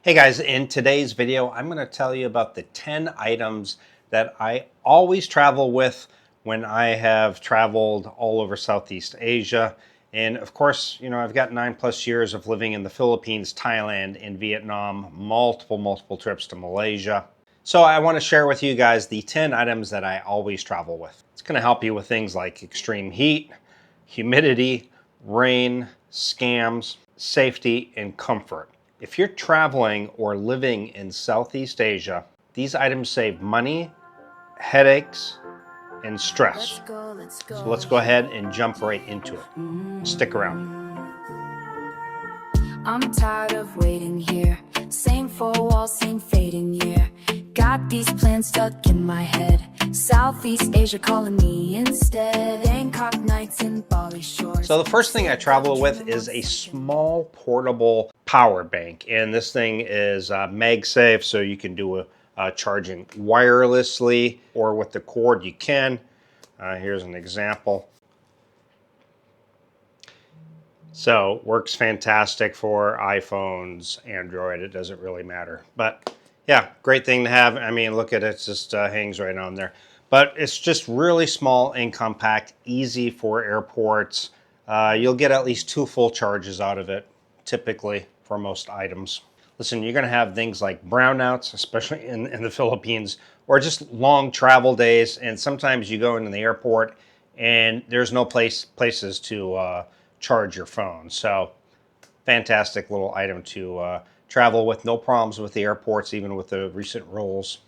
Hey guys, in today's video, I'm going to tell you about the 10 items that I always travel with when I have traveled all over Southeast Asia. And of course, I've got 9+ years of living in the Philippines, Thailand, and Vietnam, multiple trips to Malaysia. So I want to share with you guys the 10 items that I always travel with. It's going to help you with things like extreme heat, humidity, rain, scams, safety, and comfort. If you're traveling or living in Southeast Asia, these items save money, headaches, and stress. So let's go ahead and jump right into it. Stick around. I'm tired of waiting here. Same four walls, same fading year. Got these plans stuck in my head. Southeast Asia calling me instead. Bangkok nights in Bali shores. So the first thing I travel with is a small portable power bank. And this thing is MagSafe, so you can do charging wirelessly or with the cord you can. Here's an example. So works fantastic for iPhones, Android, it doesn't really matter. But yeah, great thing to have. I mean, look at it, it just hangs right on there. But it's just really small and compact, easy for airports. You'll get at least 2 full charges out of it, typically for most items. Listen, you're gonna have things like brownouts, especially in the Philippines, or just long travel days. And sometimes you go into the airport and there's no places to charge your phone. So fantastic little item to travel with. No problems with the airports, even with the recent rules.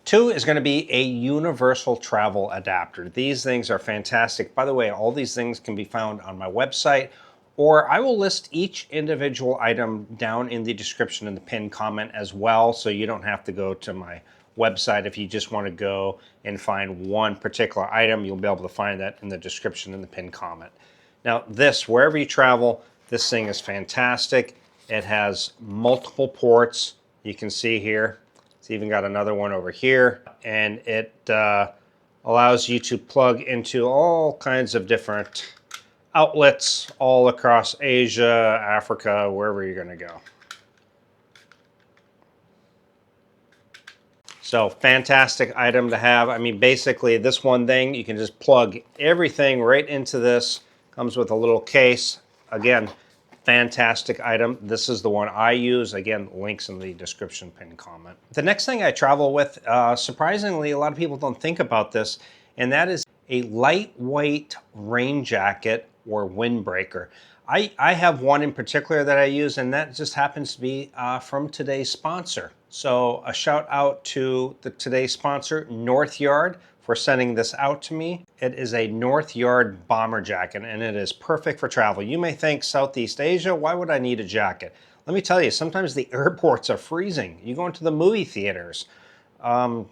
2 is going to be a universal travel adapter. These things are fantastic. By the way, all these things can be found on my website, or I will list each individual item down in the description in the pinned comment as well, so you don't have to go to my website. If you just want to go and find one particular item, you'll be able to find that in the description in the pinned comment. Now this, wherever you travel, this thing is fantastic. It has multiple ports. You can see here, it's even got another one over here. And it allows you to plug into all kinds of different outlets all across Asia, Africa, wherever you're gonna go. So fantastic item to have. I mean, basically this one thing, you can just plug everything right into this. Comes with a little case. Again, fantastic item. This is the one I use. Again, links in the description pinned comment. The next thing I travel with, surprisingly, a lot of people don't think about this, and that is a lightweight rain jacket or windbreaker. I have one in particular that I use, and that just happens to be from today's sponsor. So a shout out to today's sponsor, North Yard, for sending this out to me. It is a North Yard bomber jacket, and it is perfect for travel. You may think Southeast Asia, why would I need a jacket? Let me tell you, sometimes the airports are freezing. You go into the movie theaters on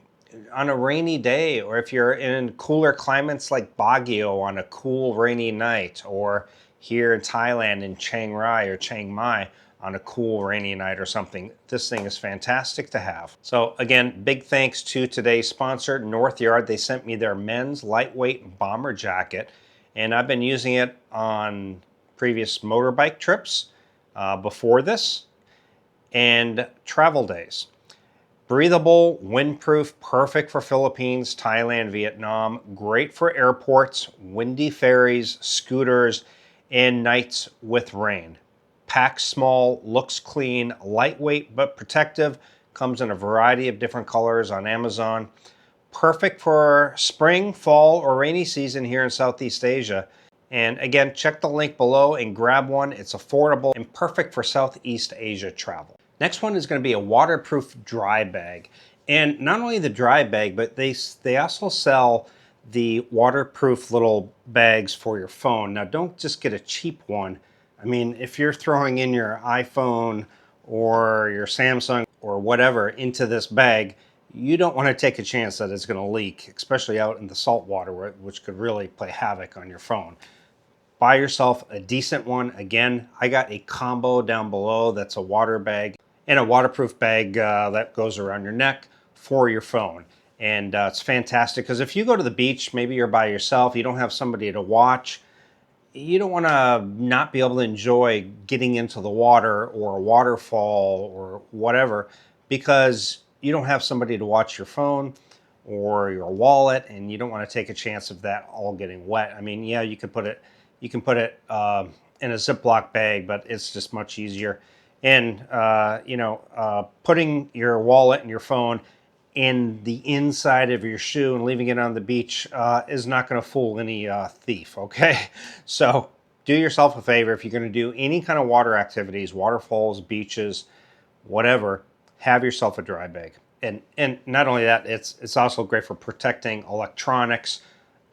a rainy day, or if you're in cooler climates like Baguio on a cool rainy night, or here in Thailand in Chiang Rai or Chiang Mai on a cool rainy night or something. This thing is fantastic to have. So again, big thanks to today's sponsor, North Yard. They sent me their men's lightweight bomber jacket, and I've been using it on previous motorbike trips before this and travel days. Breathable, windproof, perfect for Philippines, Thailand, Vietnam, great for airports, windy ferries, scooters, and nights with rain. Packs small, looks clean, lightweight but protective, comes in a variety of different colors on Amazon. Perfect for spring, fall, or rainy season here in Southeast Asia. And again, check the link below and grab one. It's affordable and perfect for Southeast Asia travel. Next one is going to be a waterproof dry bag. And not only the dry bag, but they also sell the waterproof little bags for your phone. Now don't just get a cheap one. I mean, if you're throwing in your iPhone or your Samsung or whatever into this bag, you don't want to take a chance that it's going to leak, especially out in the salt water, which could really play havoc on your phone. Buy yourself a decent one. Again, I got a combo down below that's a water bag and a waterproof bag that goes around your neck for your phone. And it's fantastic because if you go to the beach, maybe you're by yourself, you don't have somebody to watch, you don't want to not be able to enjoy getting into the water or a waterfall or whatever because you don't have somebody to watch your phone or your wallet, and you don't want to take a chance of that all getting wet. I mean, yeah, you can put it in a Ziploc bag, but it's just much easier. And putting your wallet and your phone in the inside of your shoe and leaving it on the beach is not going to fool any thief, okay? So do yourself a favor. If you're going to do any kind of water activities, waterfalls, beaches, whatever, have yourself a dry bag. And not only that, it's also great for protecting electronics.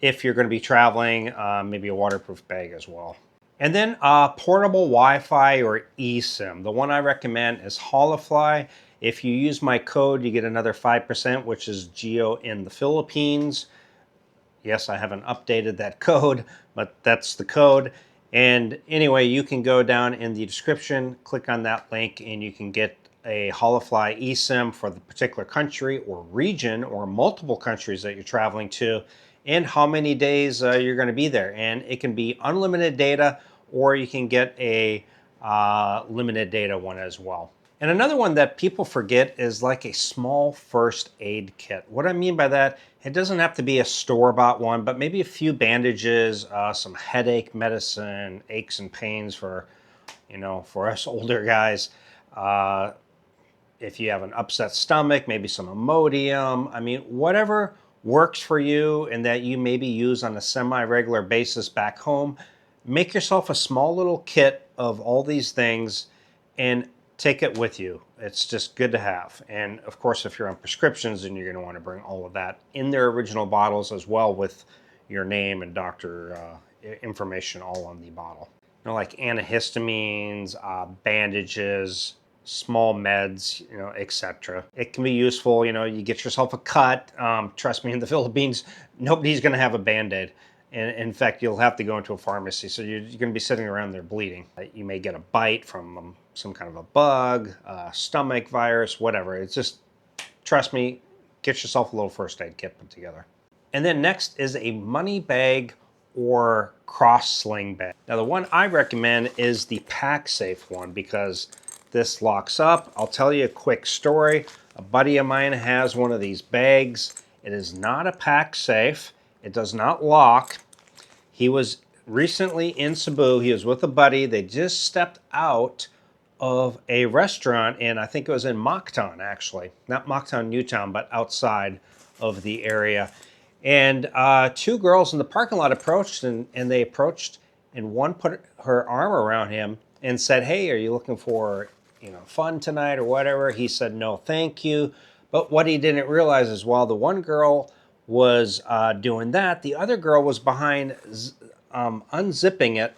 If you're going to be traveling, maybe a waterproof bag as well. And then portable Wi-Fi or eSIM. The one I recommend is Holafly. If you use my code, you get another 5%, which is Geo in the Philippines. Yes, I haven't updated that code, but that's the code. And anyway, you can go down in the description, click on that link, and you can get a Holafly eSIM for the particular country or region or multiple countries that you're traveling to, and how many days you're going to be there. And it can be unlimited data, or you can get a limited data one as well. And another one that people forget is like a small first aid kit. What I mean by that, it doesn't have to be a store-bought one, but maybe a few bandages, some headache medicine, aches and pains for us older guys. If you have an upset stomach, maybe some Imodium. I mean, whatever works for you and that you maybe use on a semi-regular basis back home, make yourself a small little kit of all these things and take it with you. It's just good to have. And of course, if you're on prescriptions, then you're going to want to bring all of that in their original bottles as well, with your name and doctor information all on the bottle. Like antihistamines, bandages, small meds, etc. It can be useful. You get yourself a cut. Trust me, in the Philippines, nobody's going to have a Band-Aid. And in fact, you'll have to go into a pharmacy. So you're going to be sitting around there bleeding. You may get a bite from some kind of a bug, stomach virus, whatever. It's just, trust me, get yourself a little first aid kit put together. And then next is a money bag or cross sling bag. Now the one I recommend is the Pacsafe one because this locks up. I'll tell you a quick story. A buddy of mine has one of these bags. It is not a Pacsafe. It does not lock. He was recently in Cebu. He was with a buddy. They just stepped out of a restaurant, and I think it was in Mactan, actually. Not Mactan, Newtown, but outside of the area. And two girls in the parking lot approached, and they approached, and one put her arm around him and said, "Hey, are you looking for fun tonight or whatever?" He said, "No, thank you." But what he didn't realize is while the one girl was doing that, the other girl was behind unzipping it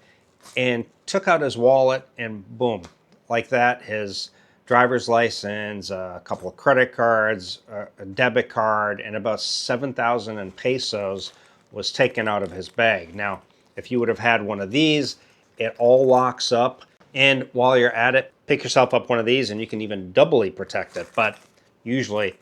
and took out his wallet, and boom, like that, his driver's license, a couple of credit cards, a debit card, and about 7,000 in pesos was taken out of his bag. Now, if you would have had one of these, it all locks up. And while you're at it, pick yourself up one of these and you can even doubly protect it. But usually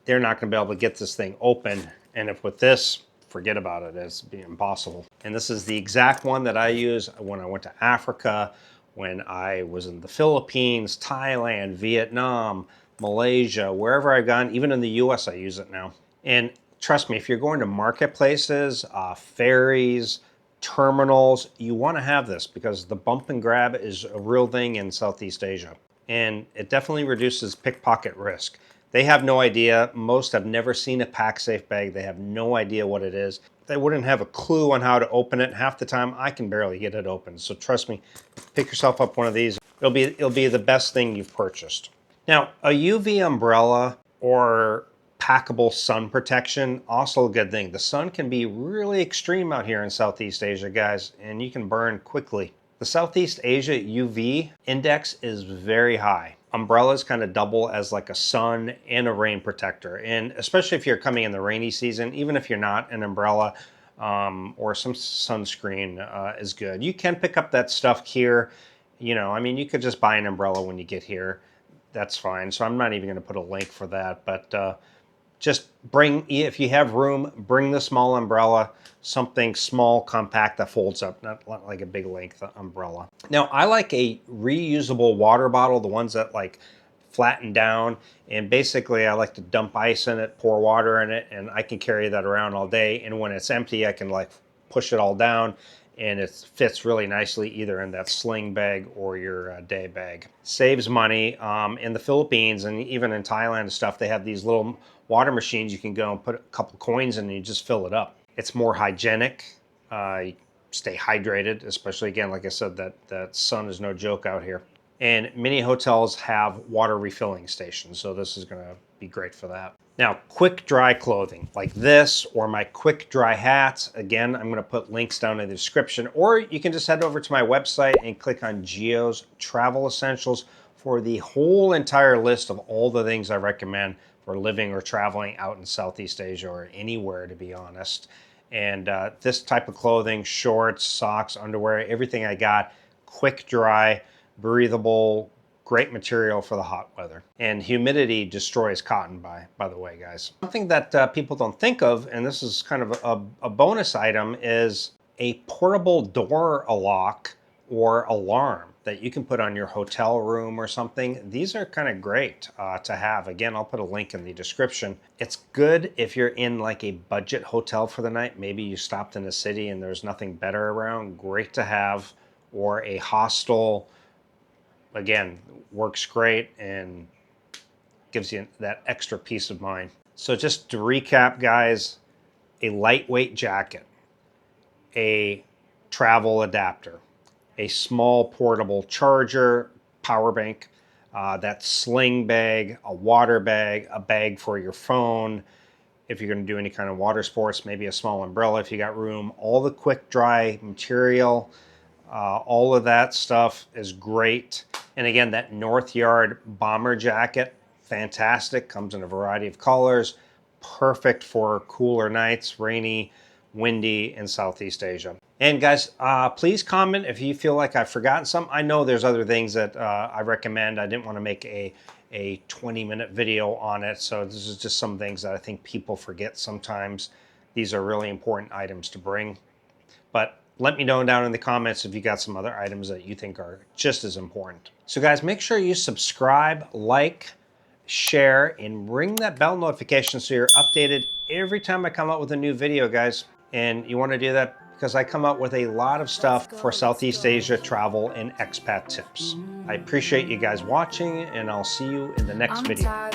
they're not going to be able to get this thing open. And if with this, forget about it. It's impossible. And this is the exact one that I use when I went to Africa, when I was in the Philippines, Thailand, Vietnam, Malaysia, wherever I've gone. Even in the US, I use it now. And trust me, if you're going to marketplaces, ferries, terminals, you want to have this because the bump and grab is a real thing in Southeast Asia. And it definitely reduces pickpocket risk. They have no idea. Most have never seen a Pacsafe bag. They have no idea what it is. They wouldn't have a clue on how to open it. Half the time, I can barely get it open. So trust me, pick yourself up one of these. It'll be the best thing you've purchased. Now, a UV umbrella or packable sun protection, also a good thing. The sun can be really extreme out here in Southeast Asia, guys, and you can burn quickly. The Southeast Asia UV index is very high. Umbrellas kind of double as like a sun and a rain protector. And especially if you're coming in the rainy season, even if you're not, an umbrella or some sunscreen is good. You can pick up that stuff here. I mean, you could just buy an umbrella when you get here. That's fine. So I'm not even going to put a link for that. But just bring, if you have room, bring the small umbrella, something small, compact that folds up, not like a big length umbrella. Now, I like a reusable water bottle, the ones that like flatten down, and basically I like to dump ice in it, pour water in it, and I can carry that around all day. And when it's empty, I can like push it all down, and it fits really nicely either in that sling bag or your day bag. Saves money. In the Philippines and even in Thailand and stuff, they have these little water machines you can go and put a couple coins in and you just fill it up. It's more hygienic. You stay hydrated, especially, again, like I said, that sun is no joke out here. And many hotels have water refilling stations, so this is gonna be great for that. Now, quick dry clothing like this, or my quick dry hats. Again, I'm gonna put links down in the description, or you can just head over to my website and click on Geo's Travel Essentials for the whole entire list of all the things I recommend for living or traveling out in Southeast Asia or anywhere, to be honest. And this type of clothing, shorts, socks, underwear, everything I got, quick dry, breathable, great material for the hot weather. And humidity destroys cotton, by the way, guys. Something that people don't think of, and this is kind of a bonus item, is a portable door lock or alarm that you can put on your hotel room or something. These are kind of great to have. Again, I'll put a link in the description. It's good if you're in like a budget hotel for the night. Maybe you stopped in a city and there's nothing better around. Great to have. Or a hostel. Again, works great and gives you that extra peace of mind. So just to recap, guys, a lightweight jacket, a travel adapter, a small portable charger, power bank, that sling bag, a water bag, a bag for your phone. If you're going to do any kind of water sports, maybe a small umbrella if you got room. All the quick dry material, all of that stuff is great. And again, that North Yard bomber jacket, fantastic. Comes in a variety of colors. Perfect for cooler nights, rainy, windy in Southeast Asia. And guys, please comment if you feel like I've forgotten some. I know there's other things that I recommend. I didn't want to make a 20-minute video on it. So this is just some things that I think people forget sometimes. These are really important items to bring. But let me know down in the comments if you got some other items that you think are just as important. So guys, make sure you subscribe, like, share, and ring that bell notification so you're updated every time I come out with a new video, guys. And you want to do that because I come out with a lot of stuff for Southeast Asia travel and expat tips. I appreciate you guys watching, and I'll see you in the next video.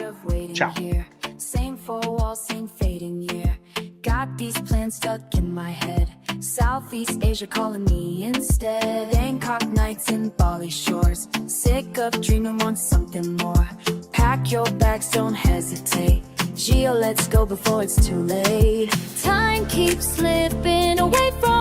Ciao. Here. Same four walls, same fading year. Got these plans stuck in my head. Southeast Asia calling me instead. Bangkok nights in Bali shores. Sick of dreaming, want something more. Pack your bags, don't hesitate. Geo, let's go before it's too late. Time keeps slipping.